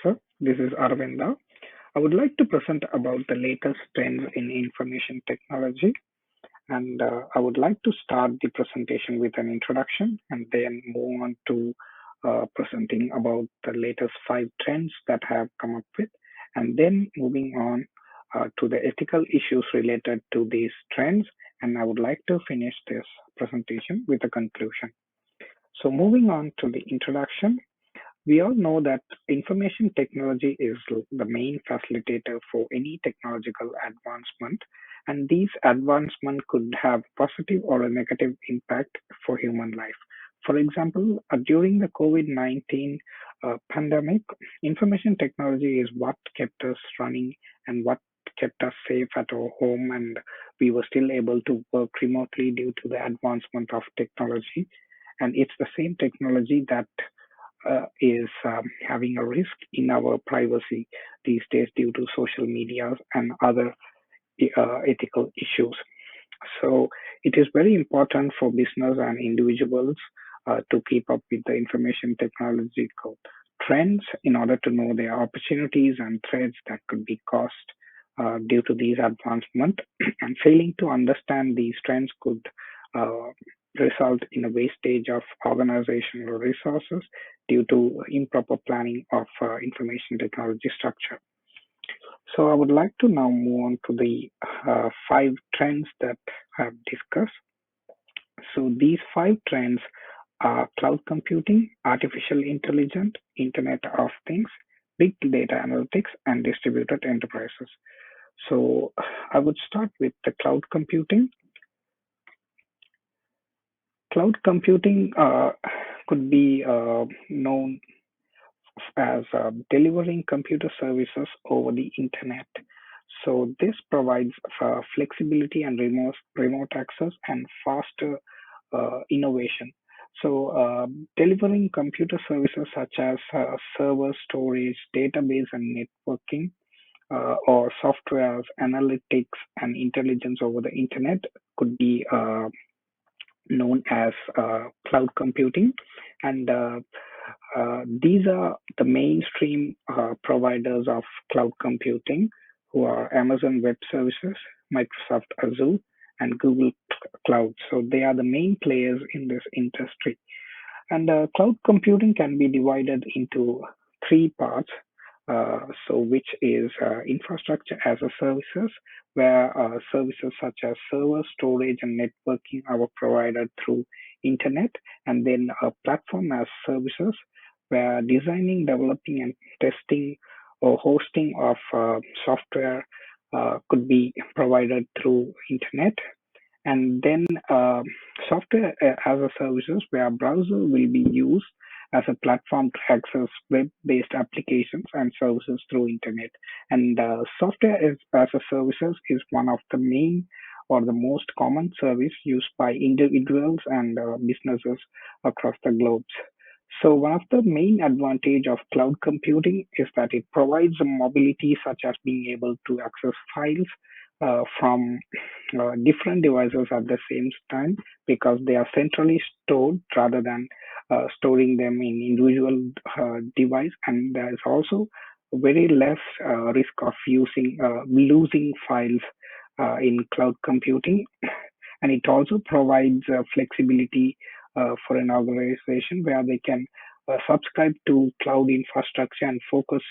Professor. This is Aravinda. I would like to present about the latest trends in information technology, and I would like to start the presentation with an introduction and then move on to presenting about the latest five trends that I have come up with, and then moving on to the ethical issues related to these trends. And I would like to finish this presentation with a conclusion. So, moving on to the introduction, we all know that information technology is the main facilitator for any technological advancement, and these advancements could have positive or a negative impact for human life. For example, during the COVID-19 pandemic, information technology is what kept us running and what kept us safe at our home, and we were still able to work remotely due to the advancement of technology. And it's the same technology that is having a risk in our privacy these days due to social media and other ethical issues. So it is very important for business and individuals to keep up with the information technological trends in order to know their opportunities and threats that could be caused due to these advancements. And failing to understand these trends could uh, result in a wastage of organizational resources due to improper planning of information technology structure. So I would like to now move on to the five trends that I've discussed. So these five trends are cloud computing, artificial intelligence, Internet of Things, big data analytics, and distributed enterprises. So I would start with the cloud computing. Cloud computing could be known as delivering computer services over the internet. So this provides flexibility and remote access and faster innovation. So delivering computer services such as server storage, database, and networking, or software analytics and intelligence over the internet could be known as cloud computing. And these are the mainstream providers of cloud computing, who are Amazon Web Services, Microsoft Azure, and Google Cloud. So they are the main players in this industry. And cloud computing can be divided into three parts. So, which is infrastructure as a services, where services such as server storage and networking are provided through internet, and then platform as services, where designing, developing, and testing or hosting of software could be provided through internet, and then software as a services, where browser will be used as a platform to access web-based applications and services through internet. And software as a services is one of the main or the most common service used by individuals and businesses across the globe. So one of the main advantage of cloud computing is that it provides a mobility, such as being able to access files from different devices at the same time, because they are centrally stored rather than storing them in individual device. And there is also very less risk of using losing files in cloud computing. And it also provides flexibility for an organization where they can subscribe to cloud infrastructure and focus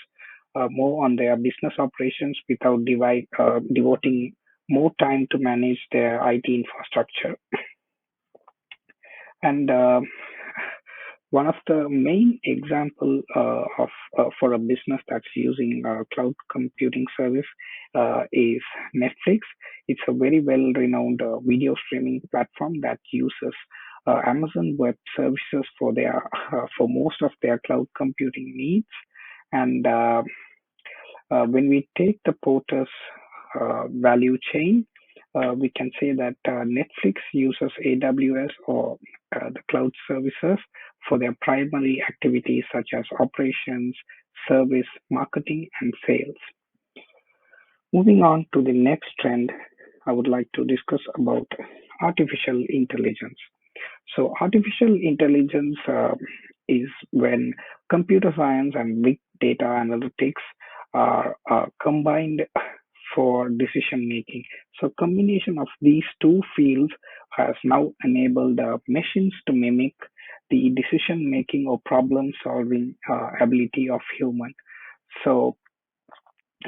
more on their business operations without devoting more time to manage their IT infrastructure. And one of the main example of for a business that's using cloud computing service is Netflix. It's a very well-renowned video streaming platform that uses Amazon Web Services for their for most of their cloud computing needs. And when we take the Porter's value chain, we can say that Netflix uses AWS or the cloud services for their primary activities such as operations, service, marketing, and sales. Moving on to the next trend, I would like to discuss about artificial intelligence. So, artificial intelligence is when computer science and big data analytics are combined for decision making. So combination of these two fields has now enabled machines to mimic the decision making or problem solving ability of human. So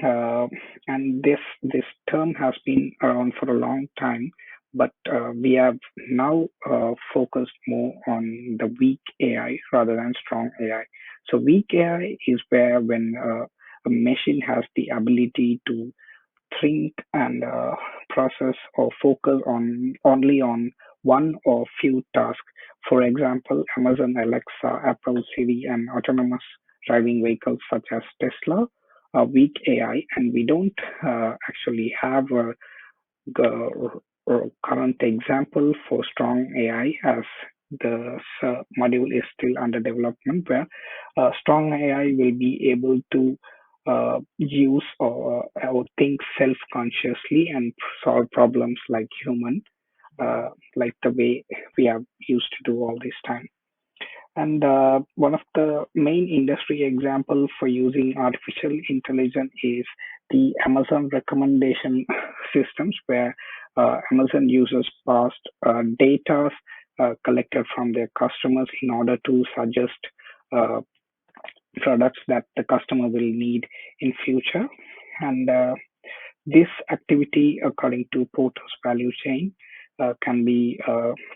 uh, and this term has been around for a long time, but we have now focused more on the weak AI rather than strong AI. So weak AI is where when a machine has the ability to think and process or focus on only on one or few tasks. For example, Amazon Alexa, Apple Siri, and autonomous driving vehicles such as Tesla are weak AI, and we don't actually have a current example for strong AI as the module is still under development, where strong AI will be able to use or think self-consciously and solve problems like human, like the way we have used to do all this time. And one of the main industry example for using artificial intelligence is the Amazon recommendation systems, where Amazon uses past data collected from their customers in order to suggest uh, products that the customer will need in future. And this activity, according to Porter's value chain, can be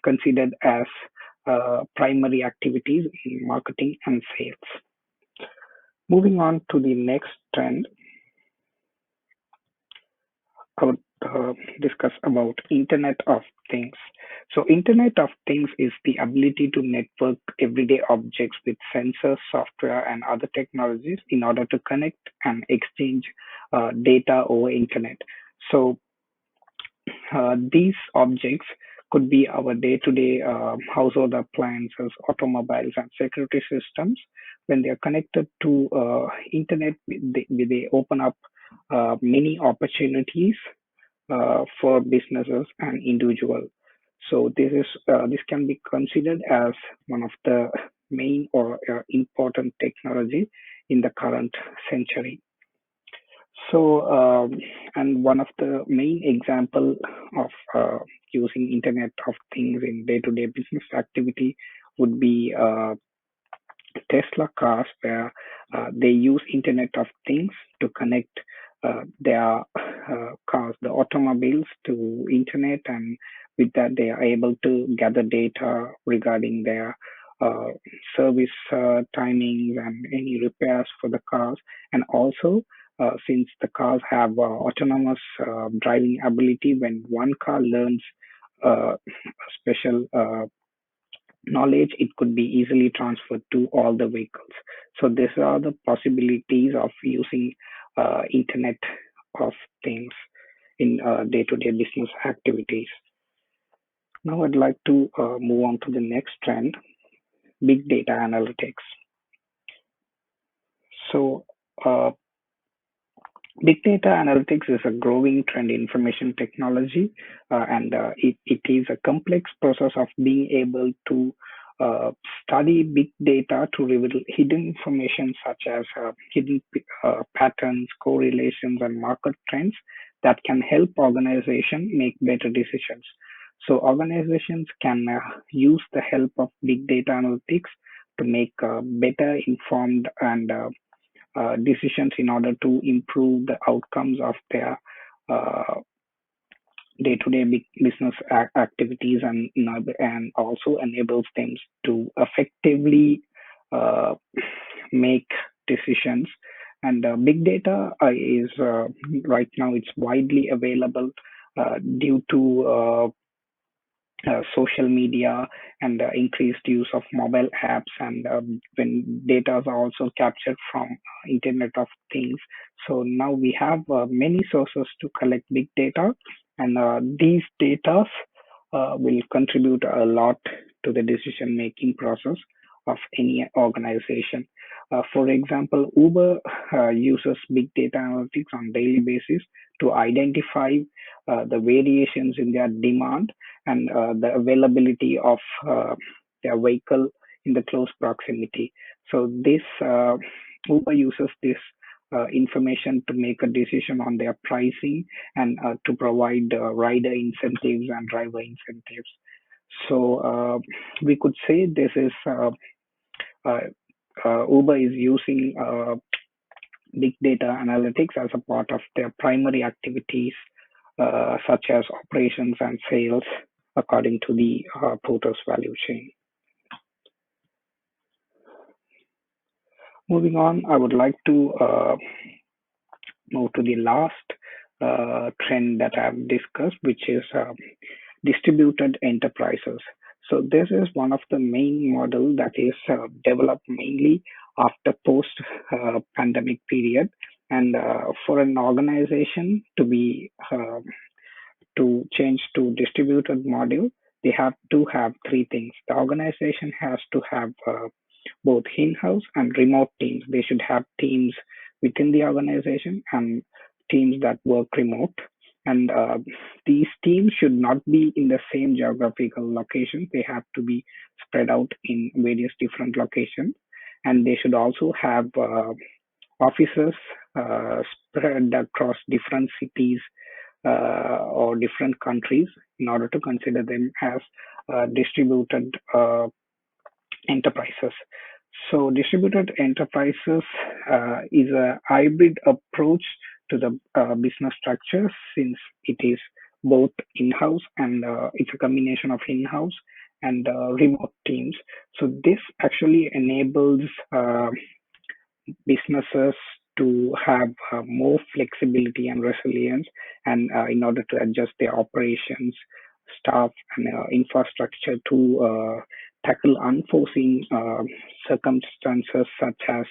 considered as primary activities in marketing and sales. Moving on to the next trend, I would discuss about Internet of Things. So, Internet of Things is the ability to network everyday objects with sensors, software, and other technologies in order to connect and exchange data over Internet. So, these objects could be our day-to-day household appliances, automobiles, and security systems. When they are connected to internet, they open up many opportunities for businesses and individuals. So this can be considered as one of the main or important technology in the current century. So, and one of the main example of using Internet of Things in day-to-day business activity would be Tesla cars, where they use Internet of Things to connect their cars, the automobiles, to internet, and with that they are able to gather data regarding their uh, service timings and any repairs for the cars, and also since the cars have autonomous driving ability, when one car learns special knowledge, it could be easily transferred to all the vehicles. So these are the possibilities of using Internet of Things in day-to-day business activities. Now I'd like to move on to the next trend, big data analytics. So big data analytics is a growing trend in information technology, and it is a complex process of being able to uh, study big data to reveal hidden information such as hidden patterns, correlations, and market trends that can help organizations make better decisions. So organizations can use the help of big data analytics to make better informed and decisions in order to improve the outcomes of their uh, day-to-day business activities, and and also enables them to effectively uh, make decisions. And big data is right now it's widely available due to social media and increased use of mobile apps, and when data are also captured from internet of things. So now we have many sources to collect big data, and these data will contribute a lot to the decision making process of any organization. For example, Uber uses big data analytics on daily basis to identify the variations in their demand and the availability of their vehicle in the close proximity. So this Uber uses this information to make a decision on their pricing and to provide rider incentives and driver incentives. So we could say this is uh, Uber is using big data analytics as a part of their primary activities, such as operations and sales, according to the porter's value chain. Moving on, I would like to move to the last trend that I've discussed, which is distributed enterprises. So this is one of the main model that is developed mainly after post pandemic period, and for an organization to be to change to distributed model, they have to have three things. The organization has to have both in-house and remote teams. They should have teams within the organization and teams that work remote. And these teams should not be in the same geographical location. They have to be spread out in various different locations. And they should also have offices spread across different cities or different countries in order to consider them as distributed enterprises. So distributed enterprises is a hybrid approach to the business structure, since it is both in-house and it's a combination of in-house and remote teams. So this actually enables businesses to have more flexibility and resilience, and in order to adjust their operations, staff, and infrastructure to tackle unforeseen circumstances such as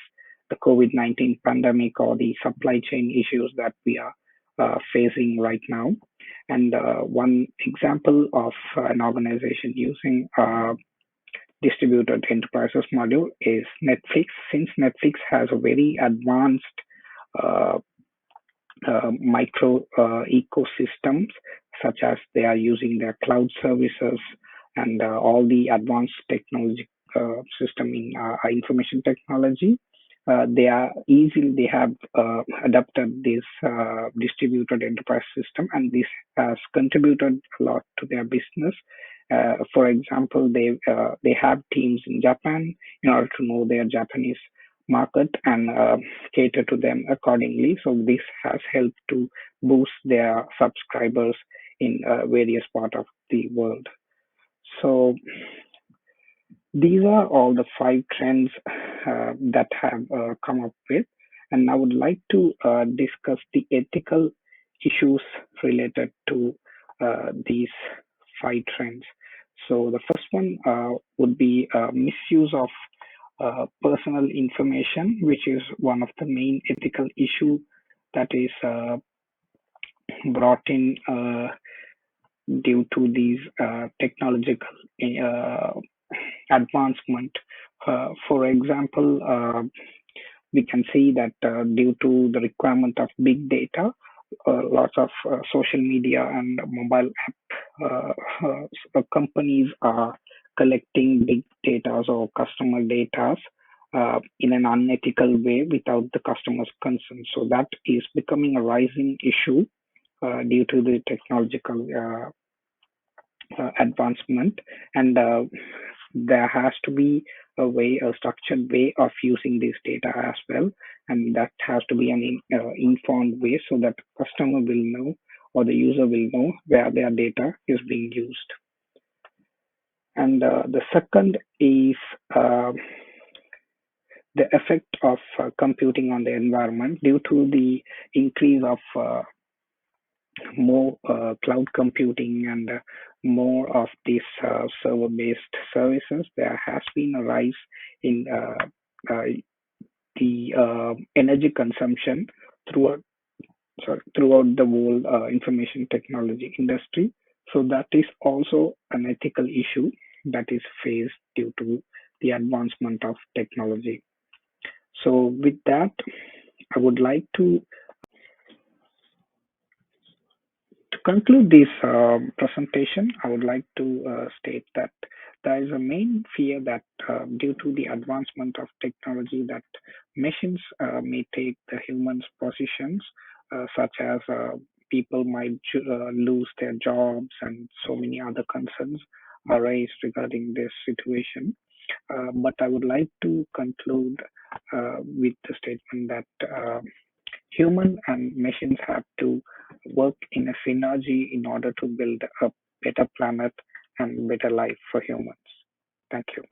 the COVID-19 pandemic or the supply chain issues that we are facing right now. And one example of an organization using distributed enterprises module is Netflix. Since Netflix has a very advanced uh, micro ecosystems, such as they are using their cloud services and all the advanced technology system in information technology. They have adapted this distributed enterprise system, and this has contributed a lot to their business. For example, they have teams in Japan in order to know their Japanese market and cater to them accordingly. So this has helped to boost their subscribers in various part of the world. So these are all the five trends that have come up with, and I would like to discuss the ethical issues related to these five trends. So the first one would be misuse of personal information, which is one of the main ethical issue that is brought in due to these technological uh, advancement. For example, we can see that due to the requirement of big data, lots of social media and mobile app companies are collecting big data or customer data in an unethical way without the customer's consent. So that is becoming a rising issue due to the technological advancement, and there has to be a structured way of using this data as well, and that has to be an informed way so that customer will know or the user will know where their data is being used. And the second is the effect of computing on the environment due to the increase of more cloud computing and more of these server-based services. There has been a rise in the energy consumption throughout throughout the whole information technology industry. So that is also an ethical issue that is faced due to the advancement of technology. So with that, I would like to conclude this presentation, I would like to state that there is a main fear that due to the advancement of technology that machines may take the humans' positions, such as people might lose their jobs and so many other concerns are raised regarding this situation. But I would like to conclude with the statement that human and machines have to work in a synergy in order to build a better planet and better life for humans. Thank you.